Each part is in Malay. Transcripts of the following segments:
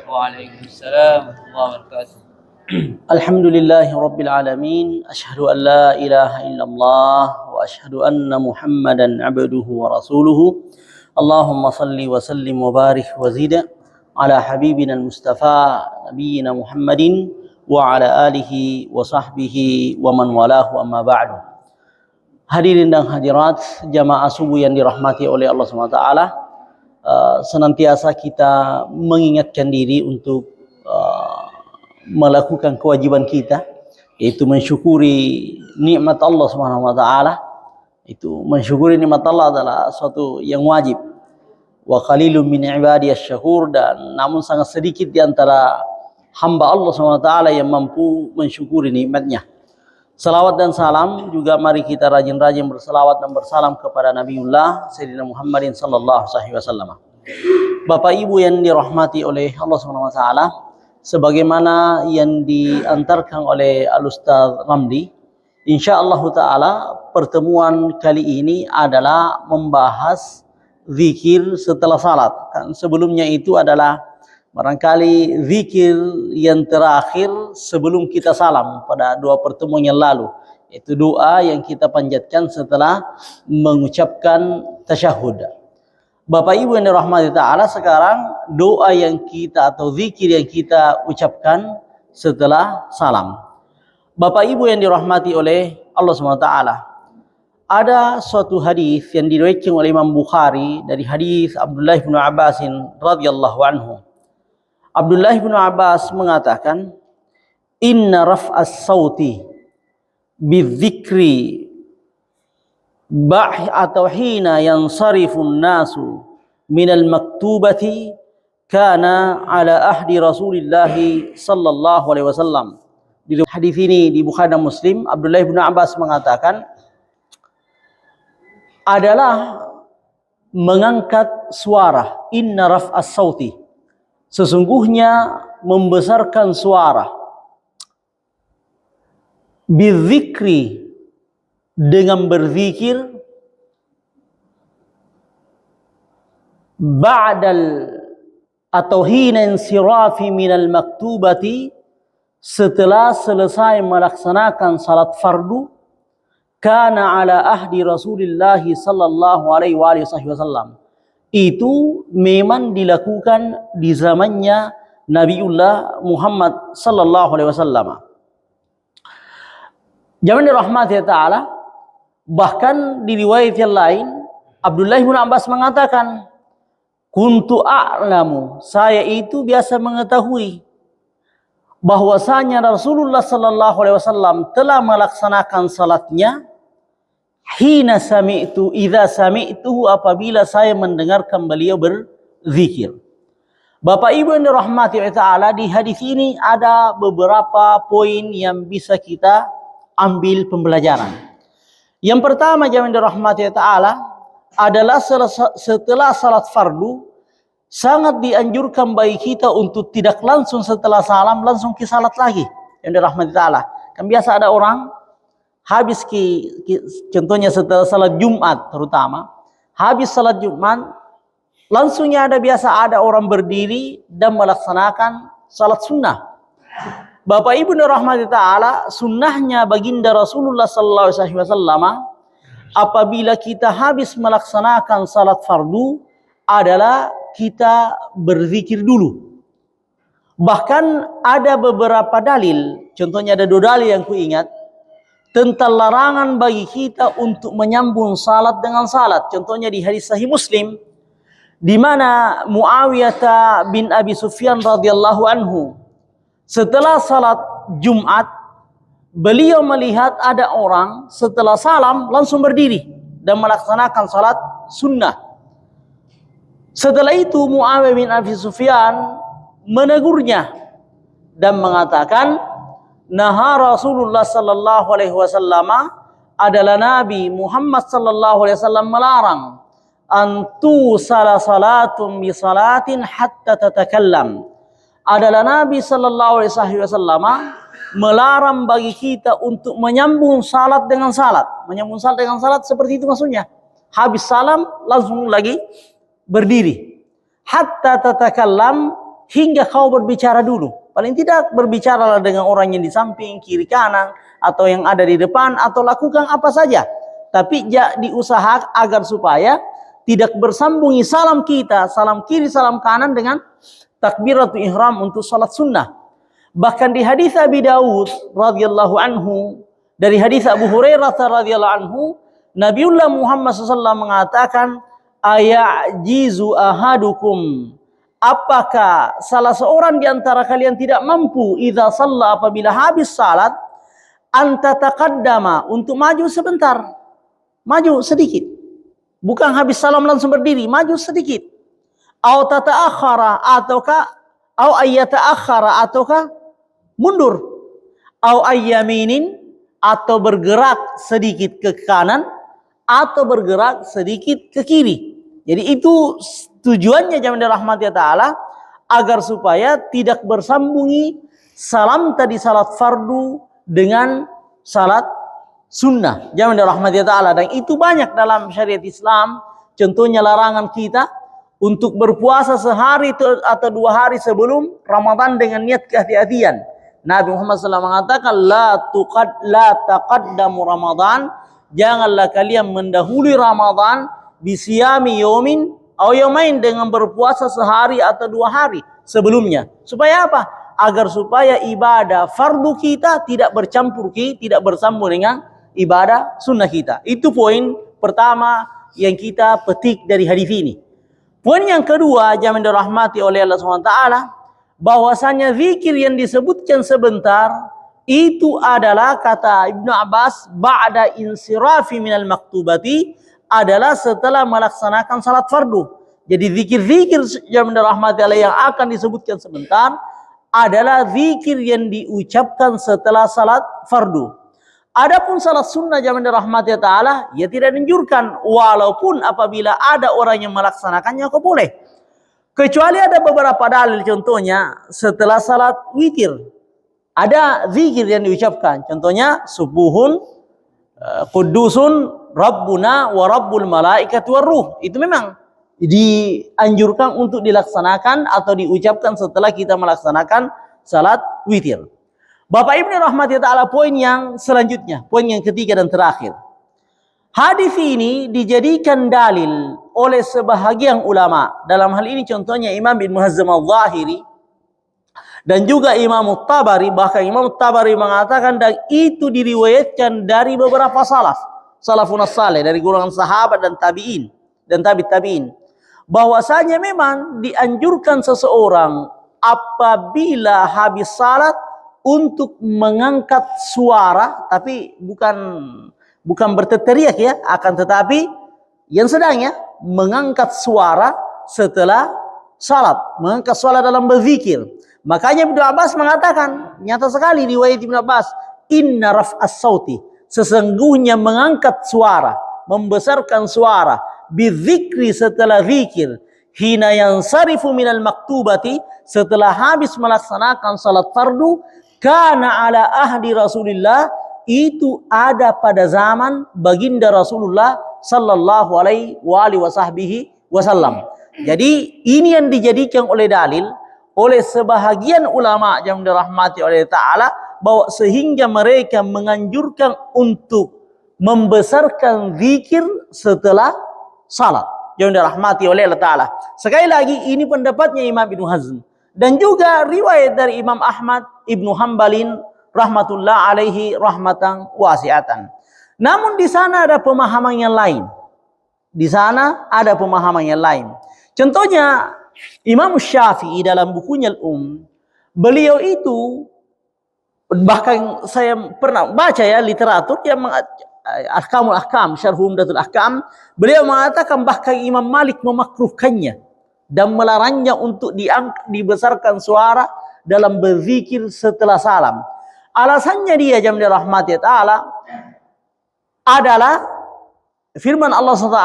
Waalaikumsalam warahmatullahi wabarakatuh. Alhamdulillahi Rabbil Alamin. Ashhadu an la ilaha illallah wa ashhadu anna Muhammadan abduhu wa rasuluhu. Allahumma salli wa sallim wa barik wa zid ala habibina al-Mustafa nabiyyina Muhammadin wa ala alihi wa sahbihi wa man walahu, amma ba'du. Hadirin dan hadirat jamaah subuh yang dirahmati oleh Allah SWT, senantiasa kita mengingatkan diri untuk melakukan kewajiban kita, yaitu mensyukuri nikmat Allah Subhanahu wa taala. Itu mensyukuri nikmat Allah adalah suatu yang wajib. Wa qalilun min ibadiyasy syakur, dan namun sangat sedikit di antara hamba Allah Subhanahu wa taala yang mampu mensyukuri nikmatnya. Salawat dan salam juga mari kita rajin-rajin bersalawat dan bersalam kepada Nabiullah Sayyidina Muhammadin sallallahu alaihi wasallam. Bapak Ibu yang dirahmati oleh Allah Subhanahu wa taala, sebagaimana yang diantarkan oleh Al-Ustaz Ramli, insyaallah ta'ala pertemuan kali ini adalah membahas zikir setelah salat. Kan sebelumnya itu adalah barangkali zikir yang terakhir sebelum kita salam pada dua pertemuan yang lalu, itu doa yang kita panjatkan setelah mengucapkan tasyahud. Bapak Ibu yang dirahmati ta'ala, sekarang doa yang kita atau zikir yang kita ucapkan setelah salam. Bapak Ibu yang dirahmati oleh Allah SWT, ada suatu hadis yang diriwayatkan oleh Imam Bukhari dari hadis Abdullah bin Abbas radhiyallahu anhu. Abdullah bin Abbas mengatakan, inna raf'as sauti bidzikri atau hina yansarifun nasu minal maktubati kana ala ahdi Rasulillah sallallahu alaihi wasallam. Di hadis ini di Bukhari dan Muslim, Abdullah bin Abbas mengatakan adalah mengangkat suara, inna raf'as sauti, sesungguhnya membesarkan suara, bidzikri, dengan berzikir, ba'dal atau hina insirafi minal maktubati, setelah selesai melaksanakan salat fardu, kana ala ahdi Rasulillah sallallahu alaihi wasallam, itu memang dilakukan di zamannya Nabiullah Muhammad sallallahu alaihi wasallam. Jangan dirahmati ta'ala, bahkan di riwayat yang lain Abdullah bin Abbas mengatakan, kuntu a'lamu, saya itu biasa mengetahui bahwasanya Rasulullah sallallahu alaihi wasallam telah melaksanakan salatnya hina sami'tu, idza sami'tuhu, apabila saya mendengarkan beliau berzikir. Bapak Ibu yang dirahmati ta'ala, di hadis ini ada beberapa poin yang bisa kita ambil pembelajaran. Yang pertama, jangan dirahmati ta'ala, adalah setelah salat fardu sangat dianjurkan bagi kita untuk tidak langsung setelah salam langsung ke salat lagi. Yang dirahmati ta'ala, kan biasa ada orang habis contohnya setelah salat Jumat, terutama habis salat Jumat langsungnya ada orang berdiri dan melaksanakan salat sunnah. Bapak Ibu dirahmati ta'ala, sunnahnya baginda Rasulullah sallallahu alaihi wasallam apabila kita habis melaksanakan salat fardu adalah kita berzikir dulu. Bahkan ada beberapa dalil, contohnya ada dua dalil yang kuingat tentang larangan bagi kita untuk menyambung salat dengan salat. Contohnya di hadis Sahih Muslim, di mana Muawiyah bin Abi Sufyan radhiyallahu anhu setelah salat Jumat, beliau melihat ada orang setelah salam langsung berdiri dan melaksanakan salat sunnah. Setelah itu Muawiyah bin Abi Sufyan menegurnya dan mengatakan, naha Rasulullah sallallahu alaihi wasallam, adalah Nabi Muhammad sallallahu alaihi wasallam melarang antu salatun bi salatin hatta tatakallam. Adalah Nabi sallallahu alaihi wasallam melarang bagi kita untuk menyambung salat dengan salat. Menyambung salat dengan salat seperti itu maksudnya. Habis salam langsung lagi berdiri. Hatta tatakallam, hingga kau berbicara dulu. Paling tidak berbicaralah dengan orang yang di samping, kiri kanan, atau yang ada di depan, atau lakukan apa saja. Tapi diusahakan agar supaya tidak bersambungi salam kita, salam kiri, salam kanan dengan takbiratul ihram untuk salat sunnah. Bahkan di hadis Abi Daud radhiyallahu anhu, dari hadis Abu Hurairah radhiyallahu anhu, Nabiullah Muhammad SAW mengatakan, ayajizu ahadukum, apakah salah seorang di antara kalian tidak mampu idza shalla, apabila habis salat, anta taqaddama, untuk maju sebentar, maju sedikit, bukan habis salam langsung berdiri, maju sedikit, au tata'akhara, ataukah au ayyata'akhara, ataukah mundur, au ayyaminin, atau bergerak sedikit ke kanan, atau bergerak sedikit ke kiri. Jadi itu tujuannya jamaah dirahmati ta'ala, agar supaya tidak bersambungi salam tadi salat fardu dengan salat sunnah, jamaah dirahmati ta'ala. Dan itu banyak dalam syariat Islam. Contohnya larangan kita untuk berpuasa sehari atau 2 hari sebelum Ramadan dengan niat kehati-hatian. Nabi Muhammad SAW mengatakan, la taqaddamu Ramadan, janganlah kalian mendahului Ramadan bisiyami yomin atau yomain, dengan berpuasa sehari atau 2 hari sebelumnya. Supaya apa? Agar supaya ibadah fardu kita tidak bercampur, tidak bersambung dengan ibadah sunnah kita. Itu poin pertama yang kita petik dari hadis ini. Poin yang kedua, jamaah dirahmati oleh Allah SWT, bahwasanya zikir yang disebutkan sebentar itu adalah, kata Ibnu Abbas, ba'da insirafi minal maktubati, adalah setelah melaksanakan salat fardu. Jadi zikir-zikir jamaah dirahmati Allah yang akan disebutkan sebentar adalah zikir yang diucapkan setelah salat fardu. Adapun salat sunnah jamaah dirahmati ta'ala, ya tidak dianjurkan, walaupun apabila ada orang yang melaksanakannya kok boleh. Kecuali ada beberapa dalil, contohnya setelah salat witir ada zikir yang diucapkan, contohnya subuhun qudusun rabbuna wa rabbul malaikati warruh. Itu memang dianjurkan untuk dilaksanakan atau diucapkan setelah kita melaksanakan salat witir. Bapak Ibu rahmati ta'ala, poin yang selanjutnya, poin yang ketiga dan terakhir. Hadis ini dijadikan dalil oleh sebahagian ulama. Dalam hal ini contohnya Imam Ibnu Hazm al-Zahiri dan juga Imam Tabari. Bahkan Imam Tabari mengatakan, dan itu diriwayatkan dari beberapa salafun saleh, dari golongan sahabat dan tabi'in dan tabi'in, bahwasanya memang dianjurkan seseorang apabila habis salat untuk mengangkat suara, tapi bukan berteriak ya, akan tetapi yang sedang ya, mengangkat suara setelah salat, mengangkat suara dalam berzikir. Makanya Ibnu Abbas mengatakan, nyata sekali riwayat Ibnu Abbas, inna raf'as sauti, sesungguhnya mengangkat suara, membesarkan suara, bizikri, setelah zikir, hina yansarifu minal maktubati, setelah habis melaksanakan salat fardu, kana ala ahdi Rasulillah, itu ada pada zaman baginda Rasulullah sallallahu alaihi wasallam. Jadi ini yang dijadikan oleh dalil oleh sebahagian ulama yang dirahmati oleh Ta'ala, bahwa sehingga mereka menganjurkan untuk membesarkan zikir setelah salat yang dirahmati oleh Allah Ta'ala. Sekali lagi, ini pendapatnya Imam Ibnu Hazm dan juga riwayat dari Imam Ahmad Ibnu Hambalin rahmatullah alaihi rahmatan wasi'atan. Namun di sana ada pemahaman yang lain. Di sana ada pemahaman yang lain. Contohnya Imam Syafi'i dalam bukunya Al-Um, beliau itu, bahkan saya pernah baca ya literatur yang Ahkamul Ahkam, Syarh Umdatul Ahkam, beliau mengatakan bahkan Imam Malik memakruhkannya dan melarangnya untuk dibesarkan suara dalam berzikir setelah salam. Alasannya dia jamaah dirahmati ta'ala adalah firman Allah SWT,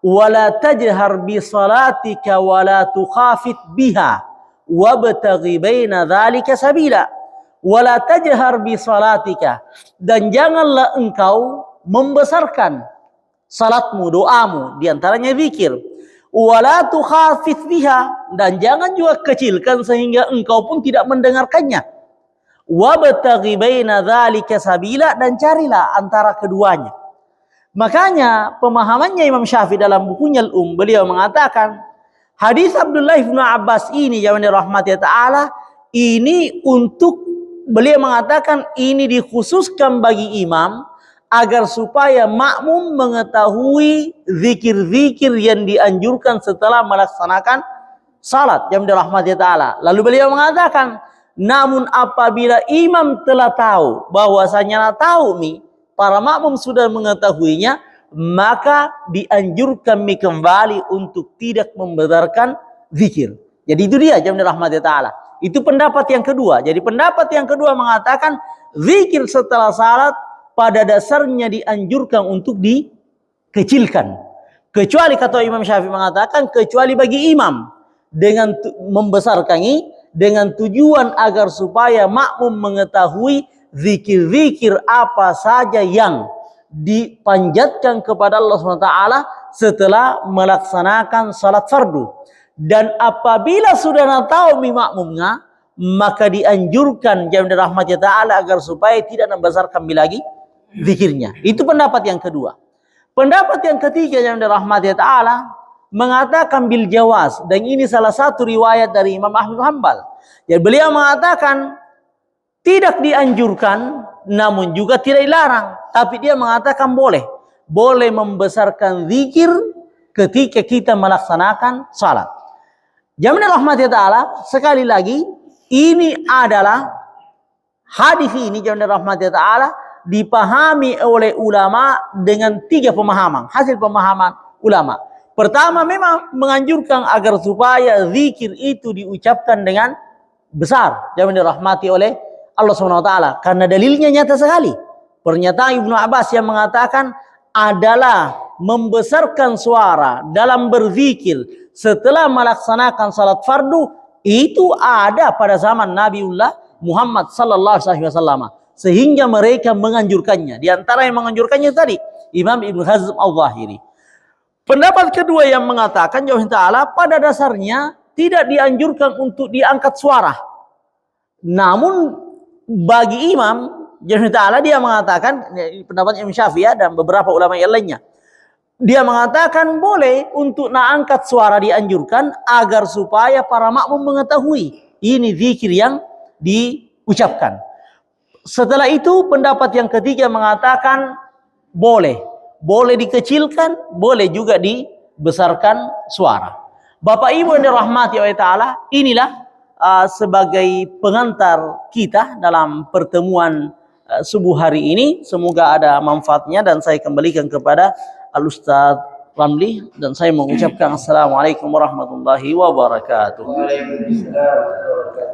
wala tajhar bi salatika wala tukhafit biha wabtaghi baina dzalika sabila. Wala tajhar bi salatika, dan janganlah engkau membesarkan salatmu, doamu, diantaranya zikir. wala tukhafif biha, dan jangan juga kecilkan sehingga engkau pun tidak mendengarkannya. Wabtaghi baina dzalika sabila, dan carilah antara keduanya. Makanya pemahamannya Imam Syafi'i dalam bukunya beliau mengatakan hadis Abdullah bin Abbas ini yang dirahmati Ta'ala ini untuk, beliau mengatakan ini dikhususkan bagi imam agar supaya makmum mengetahui zikir-zikir yang dianjurkan setelah melaksanakan salat yang dirahmati Ta'ala. Lalu beliau mengatakan, namun apabila imam telah tahu bahwasanya para makmum sudah mengetahuinya, maka dianjurkan kembali untuk tidak membesarkan zikir. Jadi itu dia yang dirahmati Ta'ala. Itu pendapat yang kedua. Jadi pendapat yang kedua mengatakan zikir setelah salat pada dasarnya dianjurkan untuk dikecilkan. Kecuali kata Imam Syafi'i mengatakan kecuali bagi imam dengan membesarkan dengan tujuan agar supaya makmum mengetahui zikir-zikir apa saja yang dipanjatkan kepada Allah SWT setelah melaksanakan salat fardu. Dan apabila sudah tahu makmumnya, maka dianjurkan jam dirahmati Ta'ala agar supaya tidak membesarkan lagi zikirnya. Itu pendapat yang kedua. Pendapat yang ketiga yang dirahmati Ta'ala mengatakan bil jawaz, dan ini salah satu riwayat dari Imam Ahmad bin Hanbal. Jadi beliau mengatakan tidak dianjurkan namun juga tidak dilarang, tapi dia mengatakan boleh membesarkan zikir ketika kita melaksanakan salat. Jamaah rahmati Ta'ala, sekali lagi ini adalah hadis ini jamaah rahmati Ta'ala dipahami oleh ulama dengan 3 pemahaman, hasil pemahaman ulama. Pertama, memang menganjurkan agar supaya zikir itu diucapkan dengan besar, jangan dirahmati oleh Allah SWT, karena dalilnya nyata sekali. Pernyataan Ibnu Abbas yang mengatakan adalah membesarkan suara dalam berzikir setelah melaksanakan salat fardu itu ada pada zaman Nabiullah Muhammad sallallahu alaihi wasallam, sehingga mereka menganjurkannya. Di antara yang menganjurkannya tadi Imam Ibnu Hazm Al-Zahiri. Pendapat kedua yang mengatakan jauh ta'ala pada dasarnya tidak dianjurkan untuk diangkat suara. Namun bagi imam jauh ta'ala dia mengatakan, pendapat Imam Syafi'i dan beberapa ulama yang lainnya, dia mengatakan boleh untuk angkat suara dianjurkan agar supaya para makmum mengetahui ini zikir yang diucapkan. Setelah itu pendapat yang ketiga mengatakan boleh dikecilkan, boleh juga dibesarkan suara. Bapak Ibu yang dirahmati oleh Ta'ala, inilah sebagai pengantar kita dalam pertemuan subuh hari ini. Semoga ada manfaatnya dan saya kembalikan kepada Al-Ustaz Ramli dan saya mengucapkan Assalamualaikum warahmatullahi wabarakatuh. Waalaikumsalam warahmatullahi wabarakatuh.